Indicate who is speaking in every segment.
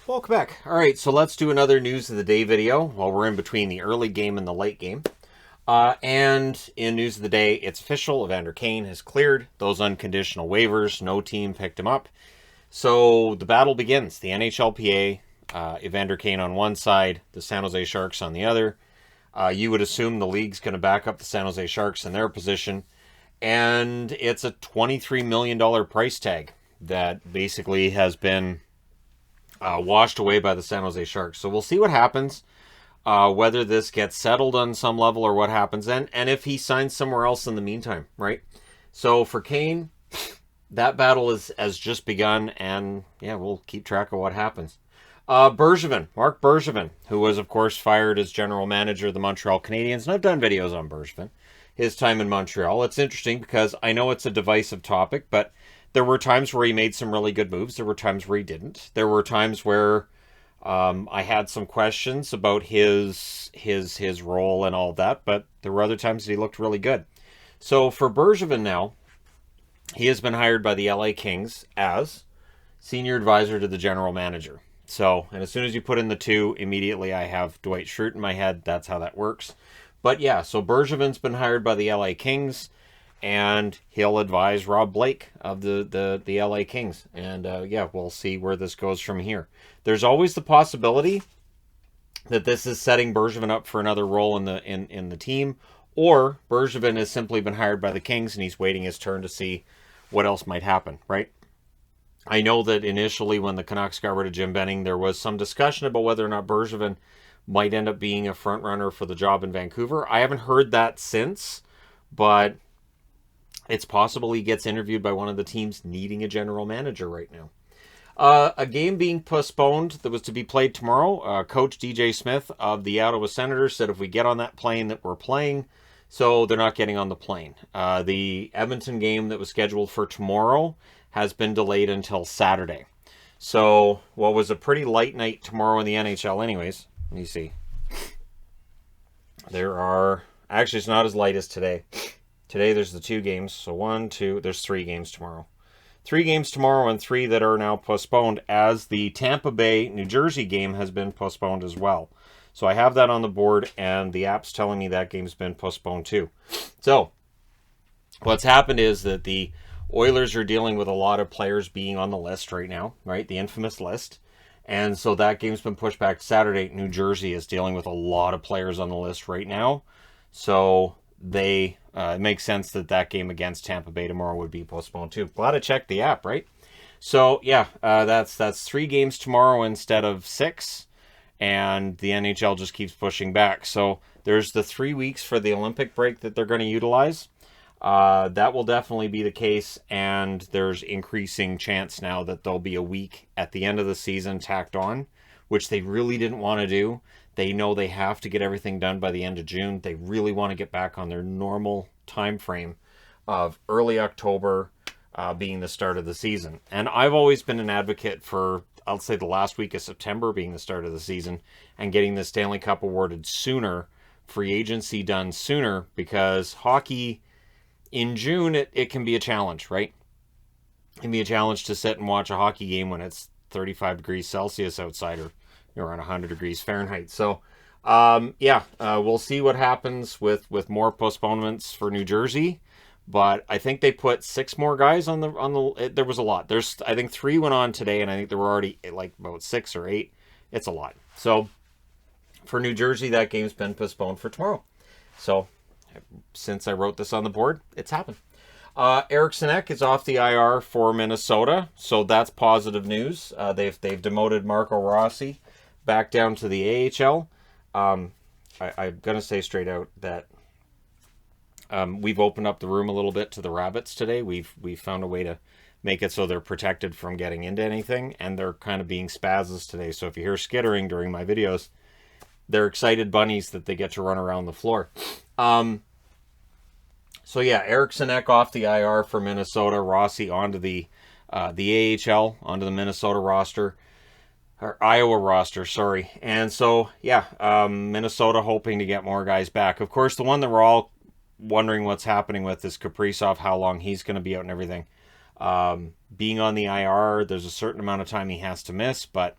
Speaker 1: Welcome back. All right, so let's do another news of the day video while we're in between the early game and the late game. And in news of the day, it's official. Evander Kane has cleared those unconditional waivers. No team picked him up. So the battle begins. The NHLPA, Evander Kane on one side, the San Jose Sharks on the other. You would assume the league's going to back up the San Jose Sharks in their position. And it's a $23 million price tag that basically has been washed away by the San Jose Sharks. So we'll see what happens, whether this gets settled on some level or what happens then, and if he signs somewhere else in the meantime, right? So for Kane, that battle has just begun, and yeah, we'll keep track of what happens. Bergevin, Marc Bergevin, who was, of course, fired as general manager of the Montreal Canadiens, and I've done videos on Bergevin, his time in Montreal. It's interesting because I know it's a divisive topic, but there were times where he made some really good moves. There were times where he didn't. There were times where I had some questions about his role and all that, but there were other times that he looked really good. So for Bergevin now, he has been hired by the LA Kings as senior advisor to the general manager. So, and as soon as you put in the two, immediately I have Dwight Schrute in my head. That's how that works. But yeah, so Bergevin's been hired by the LA Kings, and he'll advise Rob Blake of the LA Kings. And yeah, we'll see where this goes from here. There's always the possibility that this is setting Bergevin up for another role in the team, or Bergevin has simply been hired by the Kings and he's waiting his turn to see what else might happen, right? I know that initially when the Canucks got rid of Jim Benning, there was some discussion about whether or not Bergevin might end up being a front runner for the job in Vancouver. I haven't heard that since, but it's possible he gets interviewed by one of the teams needing a general manager right now. A game being postponed that was to be played tomorrow. Coach DJ Smith of the Ottawa Senators said if we get on that plane that we're playing, so they're not getting on the plane. The Edmonton game that was scheduled for tomorrow has been delayed until Saturday. So what was a pretty light night tomorrow in the NHL anyways. Let me see. Actually, it's not as light as today. Today there's the 2 games. So 1, 2, there's 3 games tomorrow. 3 games tomorrow and 3 that are now postponed, as the Tampa Bay, New Jersey game has been postponed as well. So I have that on the board, and the app's telling me that game's been postponed too. So what's happened is that the Oilers are dealing with a lot of players being on the list right now, right? The infamous list. And so that game's been pushed back to Saturday. New Jersey is dealing with a lot of players on the list right now. So it makes sense that game against Tampa Bay tomorrow would be postponed too. Glad I checked the app, right? So yeah, that's 3 games tomorrow instead of 6, and the NHL just keeps pushing back. So there's the 3 weeks for the Olympic break that they're going to utilize. That will definitely be the case, and there's increasing chance now that there'll be a week at the end of the season tacked on, which they really didn't want to do. They know they have to get everything done by the end of June. They really want to get back on their normal time frame of early October being the start of the season. And I've always been an advocate for, I'll say, the last week of September being the start of the season and getting the Stanley Cup awarded sooner, free agency done sooner, because hockey in June, it can be a challenge, right? It can be a challenge to sit and watch a hockey game when it's 35 degrees Celsius outside, or around 100 degrees Fahrenheit. So, we'll see what happens with more postponements for New Jersey. But I think they put 6 more guys on the. There was a lot. I think 3 went on today, and I think there were already like about 6 or 8. It's a lot. So for New Jersey, that game's been postponed for tomorrow. So since I wrote this on the board, it's happened. Erikssonn is off the IR for Minnesota, so that's positive news. They've demoted Marco Rossi back down to the AHL. I'm gonna say straight out that we've opened up the room a little bit to the Rabbits today. We've found a way to make it so they're protected from getting into anything, and they're kind of being spazzes today. So if you hear skittering during my videos, they're excited bunnies that they get to run around the floor. So yeah, Erikssonn off the IR for Minnesota, Rossi onto the AHL, onto the Minnesota roster, or Iowa roster, sorry. And so yeah, Minnesota hoping to get more guys back. Of course, the one that we're all wondering what's happening with is Kaprizov, how long he's going to be out and everything. Being on the IR, there's a certain amount of time he has to miss, but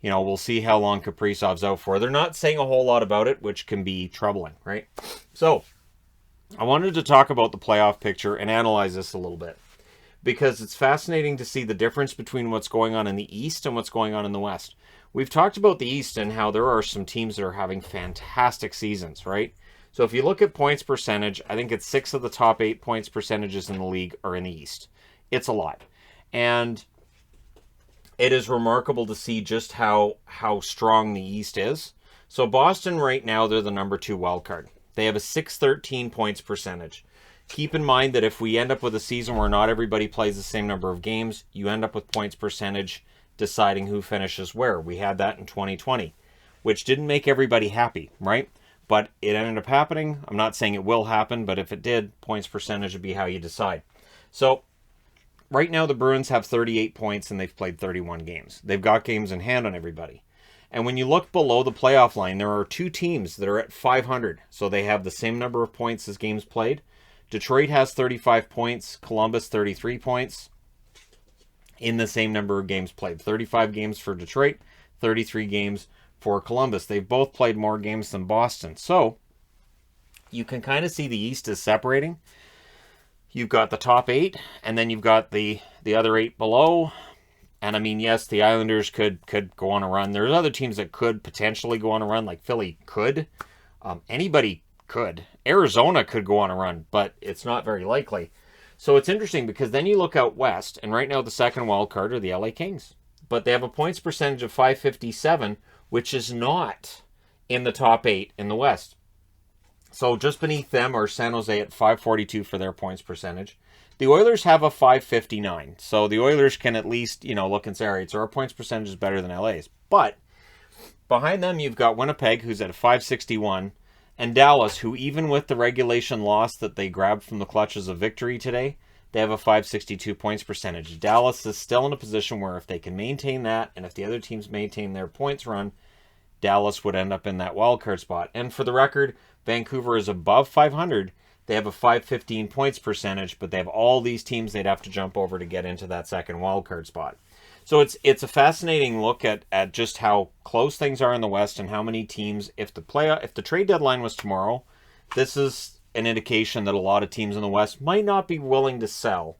Speaker 1: we'll see how long Kaprizov's out for. They're not saying a whole lot about it, which can be troubling, right? So I wanted to talk about the playoff picture and analyze this a little bit, because it's fascinating to see the difference between what's going on in the East and what's going on in the West. We've talked about the East and how there are some teams that are having fantastic seasons, right? So if you look at points percentage, I think it's 6 of the top 8 points percentages in the league are in the East. It's a lot. And it is remarkable to see just how strong the East is. So Boston right now, they're the number 2 wild card. They have a 613 points percentage. Keep in mind that if we end up with a season where not everybody plays the same number of games, you end up with points percentage deciding who finishes where. We had that in 2020, which didn't make everybody happy, right? But it ended up happening. I'm not saying it will happen, but if it did, points percentage would be how you decide. So right now the Bruins have 38 points and they've played 31 games. They've got games in hand on everybody. And when you look below the playoff line, there are 2 teams that are at 500. So they have the same number of points as games played. Detroit has 35 points, Columbus 33 points in the same number of games played. 35 games for Detroit, 33 games for Columbus. They've both played more games than Boston. So you can kind of see the East is separating. You've got the top 8, and then you've got the other 8 below. And I mean, yes, the Islanders could go on a run. There's other teams that could potentially go on a run, like Philly could. Anybody could. Arizona could go on a run, but it's not very likely. So it's interesting because then you look out west, and right now the second wild card are the LA Kings. But they have a points percentage of 557, which is not in the top 8 in the West. So just beneath them are San Jose at 542 for their points percentage. The Oilers have a 559. So the Oilers can at least, look and say, all right, so our points percentage is better than LA's. But behind them, you've got Winnipeg, who's at a 561, and Dallas, who even with the regulation loss that they grabbed from the clutches of victory today, they have a 562 points percentage. Dallas is still in a position where if they can maintain that, and if the other teams maintain their points run, Dallas would end up in that wild card spot. And for the record, Vancouver is above 500. They have a 515 points percentage, but they have all these teams they'd have to jump over to get into that second wild card spot. So it's a fascinating look at just how close things are in the West and how many teams, if the trade deadline was tomorrow, this is an indication that a lot of teams in the West might not be willing to sell.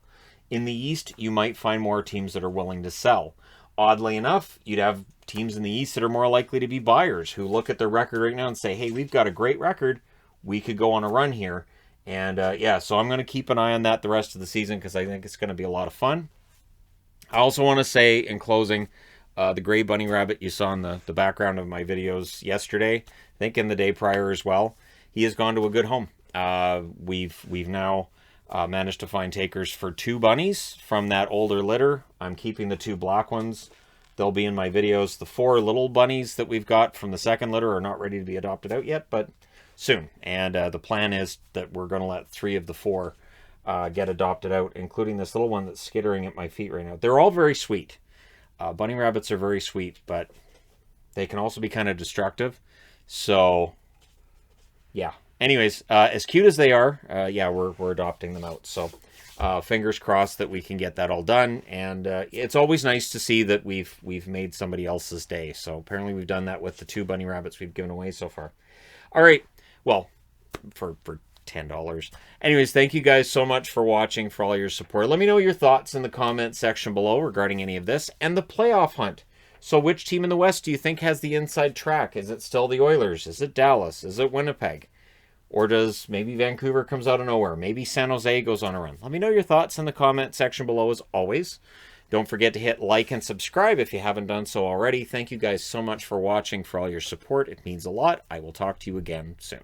Speaker 1: In the East, you might find more teams that are willing to sell. Oddly enough, you'd have teams in the East that are more likely to be buyers who look at their record right now and say, hey, we've got a great record. We could go on a run here. And so I'm going to keep an eye on that the rest of the season because I think it's going to be a lot of fun. I also want to say in closing, the gray bunny rabbit you saw in the background of my videos yesterday, I think in the day prior as well, he has gone to a good home. We've now managed to find takers for 2 bunnies from that older litter. I'm keeping the 2 black ones. They'll be in my videos. The 4 little bunnies that we've got from the second litter are not ready to be adopted out yet, but soon. And the plan is that we're going to let 3 of the 4 get adopted out, including this little one that's skittering at my feet right now. They're all very sweet. Bunny rabbits are very sweet, but they can also be kind of destructive. So, yeah. Anyways, as cute as they are, we're adopting them out. So, fingers crossed that we can get that all done. And it's always nice to see that we've made somebody else's day. So apparently we've done that with the 2 bunny rabbits we've given away so far. All right. Well, for $10. Anyways, thank you guys so much for watching, for all your support. Let me know your thoughts in the comment section below regarding any of this and the playoff hunt. So which team in the West do you think has the inside track? Is it still the Oilers? Is it Dallas? Is it Winnipeg? Or does maybe Vancouver comes out of nowhere? Maybe San Jose goes on a run. Let me know your thoughts in the comment section below as always. Don't forget to hit like and subscribe if you haven't done so already. Thank you guys so much for watching, for all your support. It means a lot. I will talk to you again soon.